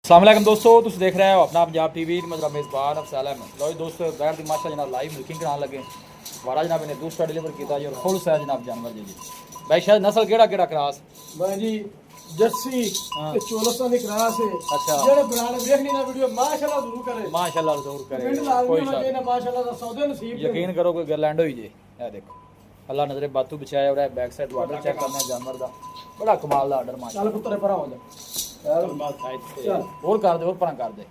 अस्सलाम वालेकुम दोस्तों, तुम देख रहे हो अपना पंजाब टीवी। मेरा मेज़बान अफसल अहमद। लो जी दोस्तों, बैठ दी माशा जनाब लाइव मिल्किंग कराने लगे। वारा जनाब ने दूसरा डिलीवर किया जी और फुल साइज जनाब जानवर जी। भाई शायद नस्ल केड़ा क्रास भाई जी जर्सी ते चोलस्तान दी क्रास है। अच्छा, जेड़े बनाने देखनी ना वीडियो माशाल्लाह जरूर करे, माशाल्लाह जरूर करे, पिंड कोई लाजमी मजे ना माशाल्लाह दा सौदे नसीब दे। यकीन करो कोई गलैंड होई जे। ये देखो अल्लाह नजरे बातू बिछाया और बैक साइड ऑर्डर चेक करना है जानवर दा। बड़ा कमाल दा ऑर्डर माशा। चल पुत्तर परा हो जा, चल बात साइड और कर दे, और परा कर दे।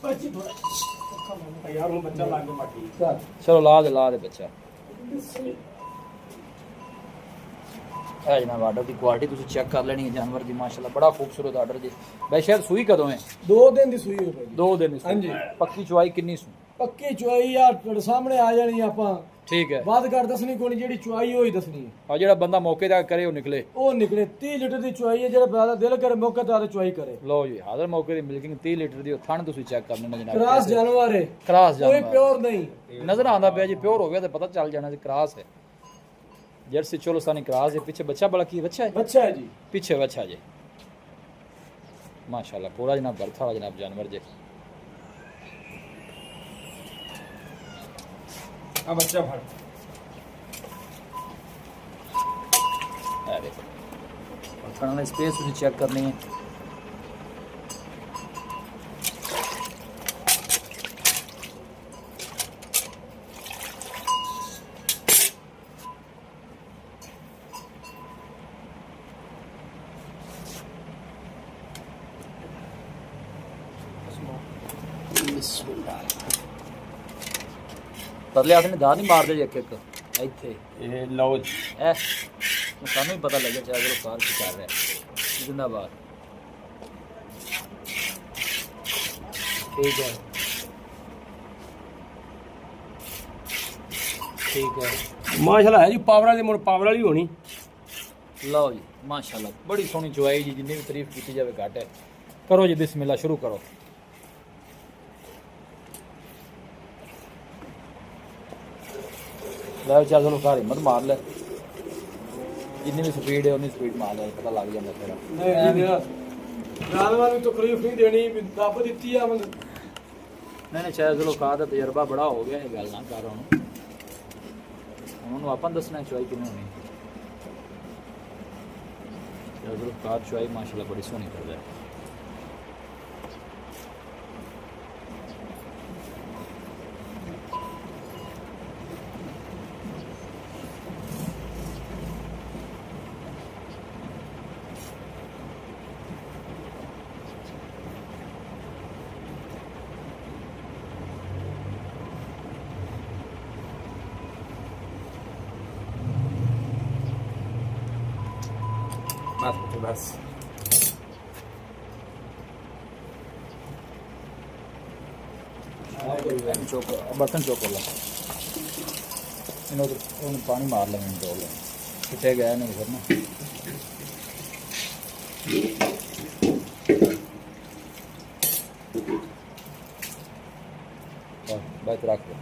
बच्ची थोड़ा यार वो बच्चा लाग के माटी चल चलो ला दे बच्चा। है जनाब ऑर्डर की क्वालिटी तुम चेक कर लेनी है जानवर की माशाल्लाह, बड़ा खूबसूरत ऑर्डर जी। भाई शायद सूई कदों है? 2 दिन दी सूई है भाई। 2 दिन हाँ जी। पक्की चुवाई किन्नी सू? पक्की चुआई यार तेरे सामने आ जानी आपां। ठीक है, बात कर दसनी कोनी, जेड़ी चुआई होई दसनी है। और जेड़ा बंदा मौके दा करे वो निकले। ओ निकले 30 लीटर दी चुआई है। जेड़ा ज्यादा दिल करे मौके ते चुआई करे। लो जी हाजिर मौके दी मिल्किंग 30 लीटर दी थन तुम चेक कर लेना जनाब। क्रास जानवर है, क्रॉस कोई जानवर प्योर नहीं नजर आंदा पे जी। प्योर हो गया तो पता चल जाना जी क्रॉस है। जर्सी चोलस्तानी क्रॉस है। पीछे बच्चा बड़ा की बच्चा है, बच्चा है जी। पीछे बच्चा जी माशाल्लाह पूरा जनाब बर्थ वाला जनाब जानवर जी। आ बच्चा फड़ देखो और खाना स्पेस तुझे चेक करनी है। परले आदमी दार नहीं मारते जी एक इतने ये लो जी। ऐ सानू भी पता लगे चाहे चलो कार की कर रहा है। जिंदाबाद। ठीक है ठीक है माशाल्लाह है जी, पावर वाली मुड़ पावर वाली होनी। लो जी माशाल्लाह बड़ी सोहनी चुआई जी, जिन्नी भी तारीफ की जाए घट है। करो जी बिस्मिल्लाह, शुरू करो। लै चल चलो कार हिम्मत मार ले, जितनी भी स्पीड है उन्नी स्पीड मार ले, पता लग जाता तेरा। जानवर भी तकलीफ नहीं देनी, दब दी है मतलब। नहीं शायद चलो कार का तजर्बा बड़ा हो गया, गल ना कर उन्होंने अपन दसना चुआई किमें होनी। चलो कार चुआई माशाल्लाह बड़ी सोहनी कर है। बस बर्तन चौक ला पानी मार लेंगे चौक ले कितने गया नहीं फिर ना। बस रख दो।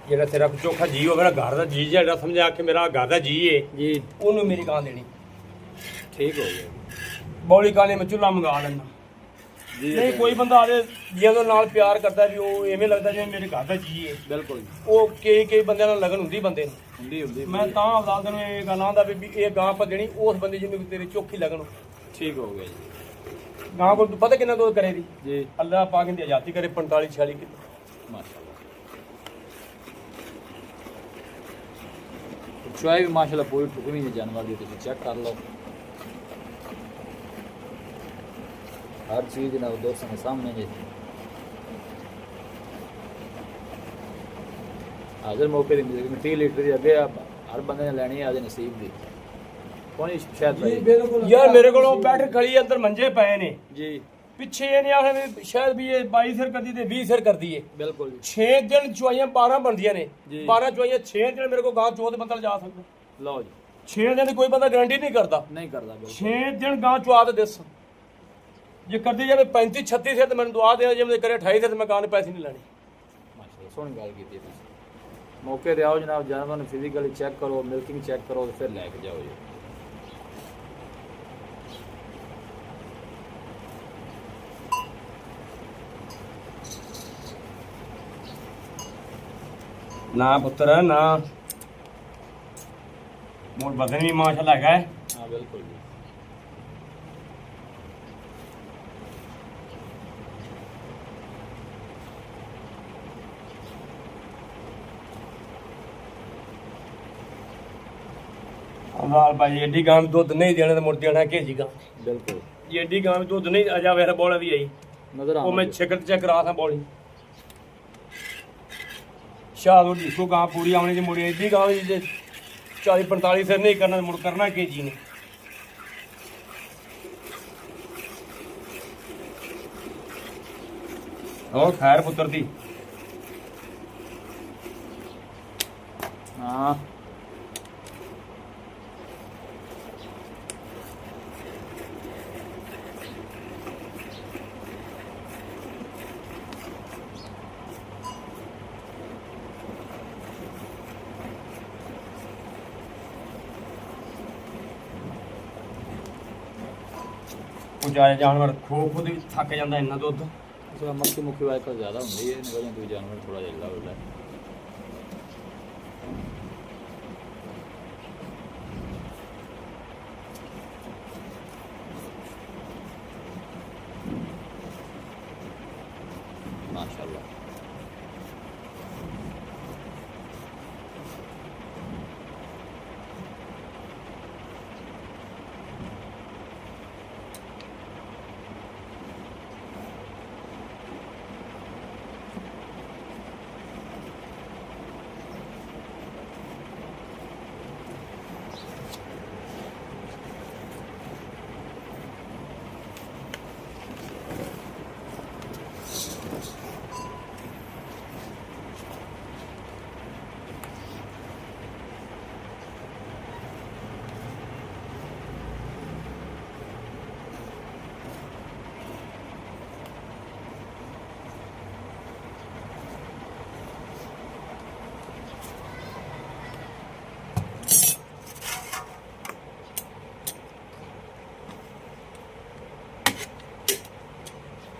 ਜਿਹੜਾ ਤੇਰਾ ਚੋਖਾ ਜੀ ਹੋਵੇ ਨਾ, ਘਰ ਦਾ ਜੀ ਜਿਹੜਾ ਸਮਝਾ ਕੇ ਮੇਰਾ ਘਰ ਦਾ ਜੀ ਏ जी ਉਹਨੂੰ ਮੇਰੀ ਕਾਂ ਦੇਣੀ। ठीक हो गया ਬੌਲੀ ਕਾਂ ਨੇ ਮੈਂ ਚੁੱਲਾ ਮੰਗਾ ਲੈਣਾ। ਨਹੀਂ ਕੋਈ ਬੰਦਾ ਆਦੇ ਜੀਆਂ ਦੇ ਨਾਲ ਪਿਆਰ ਕਰਦਾ ਵੀ ਉਹ ਐਵੇਂ ਲੱਗਦਾ ਜਿਵੇਂ ਮੇਰੇ ਘਰ ਦਾ ਜੀ ਏ। बिल्कुल ਉਹ ਕਈ ਬੰਦਿਆਂ ਨਾਲ ਲਗਨ ਹੁੰਦੀ ਬੰਦੇ ਨੂੰ। हुंदी ਮੈਂ ਤਾਂ ਅਵਦਾਦ ਨੂੰ ਇਹ ਗੱਲ ਆਂਦਾ ਵੀ ਇਹ ਗਾਂ ਭੱਜਣੀ ਉਸ ਬੰਦੇ ਜਿਹਨੂੰ ਤੇਰੀ ਚੋਖੀ ਲਗਨ। ठीक हो गया जी। ਗਾਂ ਕੋਲ ਤੂੰ ਪਤਾ ਕਿੰਨਾ ਦੁੱਧ ਕਰੇ ਦੀ? जी ਅੱਲਾਹ ਪਾਕ ਦੀ ਆਜ਼ਾਦੀ ਕਰੇ 45 46 ਕਿਲੋ। माशाल्लाह चुआई भी माशाल्लाह पूरी ठुकनी है जानवर की, तुम चेक कर लो। हर चीज़ ना दोस्तों के सामने जी हाजिर मौके की 30 लीटर की अगे हर बंदे ने लैनी है आज नसीब की। कौन शायद जी भाई बिल्कुल ਯਾਰ ਮੇਰੇ ਕੋਲ ਬੈਠ ਖੜੀ ਅੰਦਰ ਮੰਜੇ ਪਏ ਨੇ जी ਪਿੱਛੇ ਇਹ ਨਹੀਂ ਆਖਿਆ ਵੀ ਸ਼ਾਇਦ ਵੀ ਇਹ 22 ਸਿਰ ਕਰਦੀ ਤੇ 20 ਸਿਰ ਕਰਦੀ ਏ। ਬਿਲਕੁਲ ਜੀ 6 ਦਿਨ ਚੁਆਈਆਂ 12 ਬਣਦੀਆਂ ਨੇ ਜੀ। 12 ਚੁਆਈਆਂ 6 ਦਿਨ ਮੇਰੇ ਕੋਲ ਗਾਂ ਚੋਂ ਤੇ ਬੰਦਾ ਜਾ ਸਕਦਾ। ਲਓ ਜੀ 6 ਦਿਨ ਦੀ ਕੋਈ ਬੰਦਾ ਗਾਰੰਟੀ ਨਹੀਂ ਕਰਦਾ। ਨਹੀਂ ਕਰਦਾ ਬਿਲਕੁਲ 6 ਦਿਨ ਗਾਂ ਚੁਆ ਤੇ ਦਿਸ ਜੇ ਕਰਦੀ ਜਾਵੇ 35 36 ਸਿਰ ਤੇ ਮੈਨੂੰ ਦੁਆ ਦੇ ਜੇ ਮੈਂ ਕਰੇ 28 ਸਿਰ ਤੇ ਮੈਂ ਗਾਂ ਦੇ ਪੈਸੇ ਨਹੀਂ ਲੈਣੇ। ਮਾਸ਼ਾਅੱਲਾ ਸੋਹਣੀ ਗੱਲ ਕੀਤੀ ਤੁਸੀਂ ਮੌਕੇ ਤੇ ਆਓ ਜਨਾਬ ਜਾਨਵਰ ਨੂੰ ਫਿਜ਼ੀਕਲੀ ਚੈੱਕ ਕਰੋ ਮਿਲਕਿੰਗ ਚੈੱਕ ਕਰੋ ਤੇ ਫਿਰ ਲੈ ਕੇ ਜਾਓ ਜੀ ਨਾ ਪੁੱਤਰ ਨਾ ਮੋਰ ਬਦਨ ਵੀ ਮਾਸ਼ਾਅੱਲਾ ਹੈਗਾ ਹੈ। ਹਾਂ ਬਿਲकुल ਜੀ ਲਾਲ ਭਾਈ ਐਡੀ ਗਾਂ ਵੀ ਦੁੱਧ ਨਹੀਂ ਦੇਣਾ ਤੇ ਮੁੜ ਜਾਣਾ ਘੇਜੀ ਗਾਂ ਬਿਲਕੁਲ ਜੇ ਐਡੀ ਗਾਂ ਵੀ ਦੁੱਧ ਨਹੀਂ ਅਜਾ ਵੇਰ ਬੋਲਾ ਵੀ ਆਈ ਨਜ਼ਰ ਉਹ ਮੈਂ ਆਉਂਦਾ ਛਿਕਟ ਚੈੱਕ ਕਰਾ ਥਾਂ ਬੋਲੀ ਸ਼ਾਹ ਨੂੰ ਦੇਖੋ ਗਾਂ ਪੂਰੀ ਆਉਣੀ ਦੀ ਮੁੜੀ ਐਡੀ ਗਾਂ ਵੀ ਜੇ 40 45 ਸਿਰ ਨਹੀਂ ਕਰਨਾ ਮੁੜ ਕਰਨਾ ਘੇਜੀ ਨੇ ਉਹ ਖੈਰ ਪੁੱਤਰ ਦੀ ਹਾਂ ਉਹ ਜਾਇਆ ਜਾਨਵਰ ਖੋ ਖੁਦ ਵੀ ਥੱਕ ਜਾਂਦਾ ਇੰਨਾ ਦੁੱਧ ਇਸ ਵਾਰ ਮੱਕੀ ਮੁੱਕੀ ਵਾਇਕ ਜ਼ਿਆਦਾ ਹੁੰਦੀ ਹੈ ਨਿਕਲ ਜਾਂਦੀ ਜਾਨਵਰ ਥੋੜਾ ਜਿਹਾ ਹਿੱਲਾ ਹੁੰਦਾ ਮਾਸ਼ਾਅੱਲਾ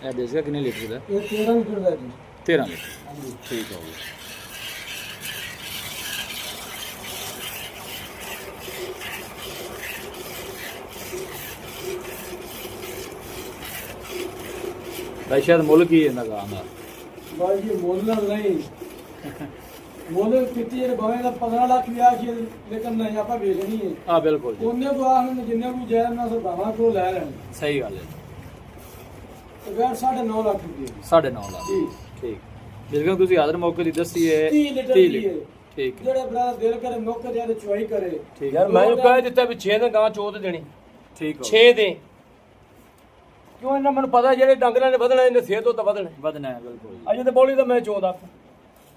ਇਹ ਦੇਸਗਾ ਕਿੰਨੇ ਲੀਟਰ ਦਾ ਇਹ 13 ਲੀਟਰ ਦਾ ਜੀ 13 ਲੀਟਰ ਠੀਕ ਹੋ ਗਿਆ ਭਾਈ ਸ਼ਾਇਦ ਮੁੱਲ ਕੀ ਹੈ ਇਹਨਾਂ ਗਾਂ ਦਾ ਬਾਈ ਜੀ ਮੁੱਲ ਨਹੀਂ ਮੁੱਲ ਕਿਤੇ ਇਹ ਭਾਵੇਂ ਦਾ 15 ਲੱਖ ਵਿਆਹ ਸੀ ਲੇਕਿਨ ਨਹੀਂ ਆਪਾਂ ਵੇਚਣੀ ਹੈ ਹਾਂ ਬਿਲਕੁਲ ਜੀ ਉਹਨੇ ਕੋ ਆਖਣ ਜਿੰਨੇ ਕੋ ਜਾਇਜ਼ ਨਾ ਸਰਦਾਵਾ ਕੋ ਲੈ ਲੈਣ ਸਹੀ ਗੱਲ ਹੈ ਤੇ ਫਿਰ 9.5 ਲੱਖ ਰੁਪਏ 9.5 ਲੱਖ ਜੀ ਠੀਕ ਬਿਲਕੁਲ ਤੁਸੀਂ ਆਦਰ ਮੌਕੇ ਦੀ ਦੱਸੀ ਹੈ 30 ਲੀਟਰ 30 ਦੀ ਹੈ ਲੀਟਰ ਠੀਕ ਹੈ ਜਿਹੜੇ ਬਰਾ ਦਿਲ ਕਰੇ ਮੌਕੇ ਤੇ ਚੁਆਈ ਕਰੇ ਠੀਕ ਯਾਰ ਮੈਂ ਕਹਿ ਦਿੱਤਾ ਵੀ 6 ਦਿਨ ਗਾਂ ਚੋਤ ਦੇਣੀ ਠੀਕ ਹੋ 6 ਦੇ ਕਿਉਂ ਇਹਨਾਂ ਮੈਨੂੰ ਪਤਾ ਜਿਹੜੇ ਡੰਗਰਾਂ ਨੇ ਵਧਣਾ ਇਹਨੇ ਸਿਹਤ ਤੋਂ ਤਾਂ ਵਧਣਾ ਵਧਣਾ ਹੈ ਬਿਲਕੁਲ ਜੀ ਅਜੇ ਤੇ ਬੋਲੀ ਤਾਂ ਮੈਂ 14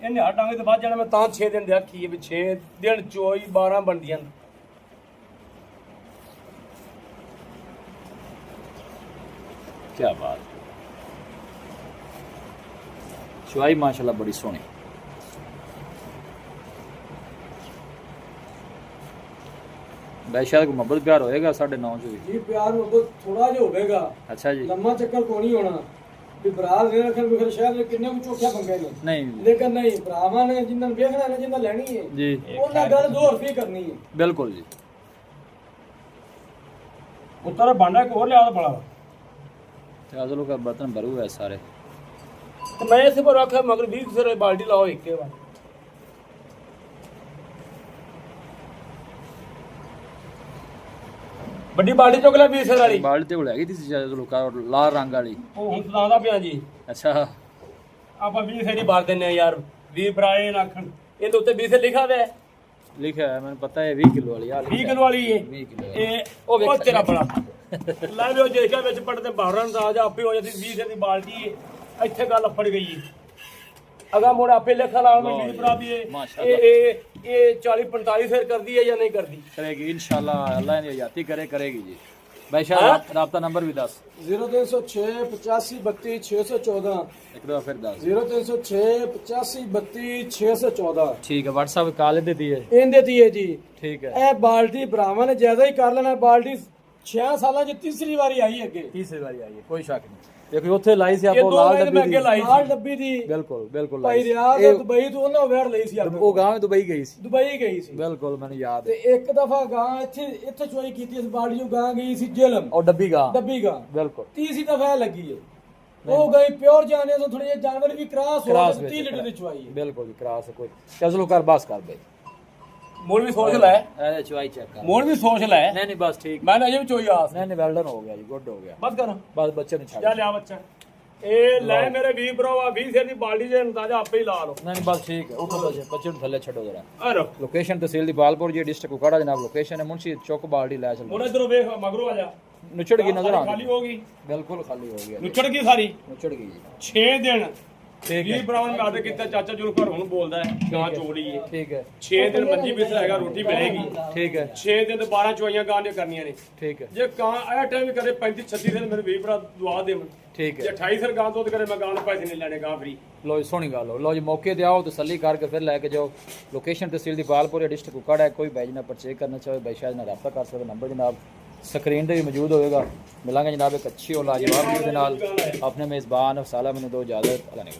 ਇਹਨੇ ਹਰ ਡੰਗੇ ਤੇ ਵੱਧ ਜਾਣਾ ਮੈਂ ਤਾਂ 6 ਦਿਨ ਦੇ ਆਖੀ ਹੈ ਵੀ 6 ਦਿਨ ਚੋਈ 12 ਬਣਦੀਆਂ ਨੇ ਕੀ ਬਾਤ ਚੁਆਈ ਮਾਸ਼ਾਅੱਲਾ ਬੜੀ ਸੋਹਣੀ ਬੈਸ਼ਾਦ ਕੋ ਮੁਹੱਬਤ ਪਿਆਰ ਹੋਏਗਾ 9.5 ਚ ਵੀ ਜੀ ਪਿਆਰ ਉਹ ਥੋੜਾ ਜਿਹਾ ਹੋਵੇਗਾ ਅੱਛਾ ਜੀ ਲੰਮਾ ਚੱਕਰ ਕੋਈ ਨਹੀਂ ਹੋਣਾ ਵੀ ਭਰਾ ਨੇ ਰੱਖਣ ਵੀ ਫਿਰ ਸ਼ਾਇਦ ਕਿੰਨੇ ਕੁ ਚੋਖਿਆ ਬੰਗੇ ਨੇ ਨਹੀਂ ਲੇਕਿਨ ਨਹੀਂ ਭਰਾਵਾਂ ਨੇ ਜਿੰਨਾਂ ਨੂੰ ਵੇਖਣਾ ਨੇ ਜਿੰਨਾਂ ਲੈਣੀ ਹੈ ਜੀ ਉਹਨਾਂ ਗੱਲ 2 ਰੁਪਏ ਕਰਨੀ ਹੈ ਬਿਲਕੁਲ ਜੀ ਉੱਤਰ ਬਾਂਡਾ ਇੱਕ ਹੋਰ ਲਿਆ ਤਾਂ ਬੜਾ ਤੇ ਅਜ਼ਲੋ ਦਾ ਬਰਤਨ ਭਰੂ ਹੈ ਸਾਰੇ ਤੇ ਮੈਂ ਇਸੇ ਪਰ ਆਖਿਆ ਮਗਰ 20 ਸਿਰ ਬਾਲਟੀ ਲਾਓ ਇੱਕੇ ਵਾਰ ਵੱਡੀ ਬਾਲਟੀ ਚੁੱਕ ਲੈ 20 ਸਿਰ ਵਾਲੀ ਬਾਲਟੀ ਤੇ ਕੋਲ ਹੈਗੀ ਸੀ ਅਜ਼ਲੋ ਕਾ ਲਾਲ ਰੰਗ ਵਾਲੀ ਉਹ ਹੁਣ ਸੁਣਾਉਂਦਾ ਪਿਆ ਜੀ ਅੱਛਾ ਆਪਾਂ 20 ਸਿਰ ਹੀ ਬਾਲ ਦਿੰਨੇ ਆ ਯਾਰ 20 ਭਰਾਏ ਰੱਖਣ ਇਹਦੇ ਉੱਤੇ 20 ਸਿਰ ਲਿਖਾ ਹੋਇਆ ਹੈ ਲਿਖਿਆ ਹੈ ਮੈਨੂੰ ਪਤਾ ਹੈ 20 ਕਿਲੋ ਵਾਲੀ ਆ 20 ਕਿਲੋ ਵਾਲੀ ਇਹ 20 ਕਿਲੋ ਇਹ ਉਹ ਤੇਰਾ ਬੜਾ ਲੈ ਵੀ ਉਹ ਦੇਖਿਆ ਵਿੱਚ ਪੜਦੇ ਬਾਹਰਾਂ ਦਾ ਜਾ ਆਪੇ ਹੋ ਜਾਂਦੀ 20 ਦੀ ਬਾਲਟੀ ਏ, ਇੱਥੇ ਗੱਲ ਫੜ ਗਈ ਏ। ਅਗਾ ਮੋੜ ਆਪੇ ਲਿਖਾ ਲਾਲ ਮੈਂ ਵੀਰ ਭਰਾ ਵੀ ਇਹ 40 45 ਫੇਰ ਕਰਦੀ ਹੈ ਜਾਂ ਨਹੀਂ ਕਰਦੀ? करेगी इंशाल्लाह, अल्लाह ने जाती करेगी जी। भाई शायद राब्ता नंबर भी दस। 0306 85 32 614 एक दफा फिर दस। 0306 85 32 614 ठीक है, व्हाट्सएप कॉल देती है। ਇਹਦੇ ਦੀ ਹੈ ਜੀ। ठीक है, ਇਹ ਬਾਲਟੀ ਭਰਾਵਾਂ ਨੇ ਜ਼ਿਆਦਾ ਹੀ ਕਰ ਲੈਣਾ। ਬਾਲਟੀ 6 ਸਾਲਾਂ 'ਚ ਤੀਸਰੀ ਵਾਰੀ ਆਈ ਅੱਗੇ। तीसरी बारी आई है, कोई शक नहीं। देखो ਉੱਥੇ ਲਾਈ ਸੀ ਇਹ ਆਪੋ ਦੋ ਲਾਲ ਮਹੀਨੇ ਡੱਬੀ ਮੈਂ ਅੱਗੇ ਦੀ। ਲਾਈ ਲਾਲ ਸੀ। ਡੱਬੀ ਦੀ ਬਿਲਕੁਲ ਬਿਲकुल ਭਾਈ ਲਾਈ ਸੀ। ਰਿਆਜ਼ ਇਹ- ਦੁਬਈ ਤੋਂ ਉਹਨਾਂ ਵੈੜ ਲਈ ਸੀ ਆਪਾਂ। ਉਹ ਗਾਂ ਦੁਬਈ ਗਈ ਸੀ। ਦੁਬਈ ਗਈ ਸੀ ਬਿਲਕੁਲ ਮੈਨੂੰ ਯਾਦ ਤੇ ਹੈ। ਇੱਕ ਦਫਾ ਗਾਂ ਇੱਥੇ ਚੋਰੀ ਕੀਤੀ ਇਸ ਬਾਲਟੀ ਨੂੰ। ਗਾਂ ਗਈ ਸੀ ਜੇਲਮ, ਉਹ ਡੱਬੀ ਗਾਂ ਡੱਬੀ ਗਾਂ। ਬਿਲਕੁਲ ਤੀਸਰੀ ਦਫਾ ਲੱਗੀ ਹੈ। ਉਹ ਗਈ ਪਿਓਰ ਜਾਣੇ ਤੋਂ ਥੋੜੇ ਜਿਹੇ ਜਾਨਵਰ ਵੀ ਕ੍ਰਾਸ ਹੋ ਕ੍ਰਾਸ ਗਏ। ਵਿੱਚ 30 ਲੀਟਰ ਦੀ ਚੁਆਈ ਹੈ। ਬਿਲਕੁਲ ਜੀ, ਕਰਾਸ ਕੋਈ ਚਲੋ ਕਰ ਬਸ ਕਰ ਬਈ। ਮੋੜ ਵੀ ਸੋਚ ਲੈ, ਅਰੇ ਚੁਆਈ ਚੈੱਕ ਕਰ। ਮੋੜ ਵੀ ਸੋਚ ਲੈ। ਨਹੀਂ ਨਹੀਂ ਬਸ ਠੀਕ। ਮੈਂ ਅਜੇ ਵੀ ਚੋਈ ਆਸ ਨਹੀਂ ਨਹੀਂ ਵੈਲ ਡਨ ਹੋ ਗਿਆ ਜੀ, ਗੁੱਡ ਹੋ ਗਿਆ। ਬਸ ਕਰ ਬਸ ਬੱਚੇ ਨੂੰ ਛੱਡ। ਜਾ ਲਿਆ ਬੱਚਾ। ਇਹ ਲੈ ਮੇਰੇ ਵੀਰ ਭਰਾਵਾ 20 ਫੇਰ ਦੀ ਬਾਲਟੀ ਦੇ ਅੰਦਾਜ਼ਾ ਆਪੇ ਹੀ ਲਾ ਲਓ। ਨਹੀਂ ਨਹੀਂ ਬਸ ਠੀਕ ਹੈ। ਉਠੋ ਬੱਚੇ ਨੂੰ ਥੱਲੇ ਛੱਡੋ ਜਰਾ। ਅਰ ਲੋਕੇਸ਼ਨ ਤਹਿਸੀਲ ਦੀ ਬਾਲਪੁਰ ਜੀ, ਡਿਸਟ੍ਰਿਕਟ ਕੁਕਾੜਾ ਜਨਾਬ। ਲੋਕੇਸ਼ਨ ਹੈ ਮੁਨਸ਼ੀ ਚੌਕ ਬਾਲਟੀ ਲੈ ਚੱਲੋ। ਹੁਣ ਇਧਰੋਂ ਵੇਖ ਮਗਰੋਂ ਆ ਜਾ। ਨੁਚੜ ਗਈ ਨਜ਼ਰ ਖਾਲੀ ਆ। ਹੋ ਗਈ, ਬਿਲਕੁਲ ਖਾਲੀ ਹੋ ਗਿਆ। ਨੁੱਚੜ ਗਈ ਸਾਰੀ। ਨੁਚੜ ਗਈ ਜੀ। 6 ਦਿਨ ਠੀਕ ਵੀਰ ਹੈ ਭਰਾਵਾਂ ਨੇ ਆਰਡਰ ਕੀਤਾ। ਚਾਚਾ ਜੁਲ ਘਰ ਹੁਣ ਬੋਲਦਾ ਹੈ ਗਾਂ ਚੋਲੀ ਏ। ਠੀਕ ਹੈ 6 ਦਿਨ ਮੰਜੀ ਵਿੱਚ ਹੈਗਾ, ਰੋਟੀ ਮਿਲੇਗੀ। ਠੀਕ ਹੈ 6 ਦਿਨ ਤੇ 12 ਚੋਈਆਂ ਗਾਂ ਨੇ ਕਰਨੀਆਂ ਨੇ। ਠੀਕ ਹੈ ਜੇ ਗਾਂ ਆਇਆ ਟਾਈਮ ਕਰੇ 35 36 ਦਿਨ ਮੇਰੇ ਵੀਰ ਭਰਾ ਦੁਆ ਦੇਵਣ। ਠੀਕ ਜੇ ਹੈ। 28 ਦਿਨ ਗਾਂ ਦੁੱਧ ਕਰੇ ਮੈਂ ਗਾਂ ਦੇ ਪੈਸੇ ਨਹੀਂ ਲੈਣੇ, ਗਾਂ ਫਰੀ। ਲੋ ਜੀ ਸੋਹਣੀ ਗੱਲ ਹੋ। ਲੋ ਜੀ ਮੌਕੇ ਤੇ ਆਓ, ਤਸੱਲੀ ਕਰਕੇ ਫਿਰ ਲੈ ਕੇ ਜਾਓ। ਲੋਕੇਸ਼ਨ ਤਹਿਸੀਲ ਦੀ ਬਾਲਪੁਰ ਡਿਸਟ੍ਰਿਕਟ ਕੁਕਾੜਾ ਹੈ। ਕੋਈ ਬੈਜ ਨਾ ਪਰਚੇਜ ਕਰਨਾ ਚਾਹੇ ਬਾਈ ਸ਼ਾਇਦ ਨਾਲ ਰਾਬਤਾ ਕਰ ਸਕਦਾ। ਨੰਬਰ ਜਨਾਬ ਸਕਰੀਨ ਤੇ ਵੀ ਮੌਜੂਦ ਹੋਏਗਾ। ਮਿਲਾਂਗੇ ਜਨਾਬ ਇੱਕ ਅੱਛੀ और लाजवाब वीडियो ਦੇ ਨਾਲ। ਆਪਣੇ ਮੇਜ਼ਬਾਨ ਸਾਲਾ ਮੈਨੂੰ ਦੋ ਇਜਾਜ਼ਤ। ਅੱਲਾ ਨੇ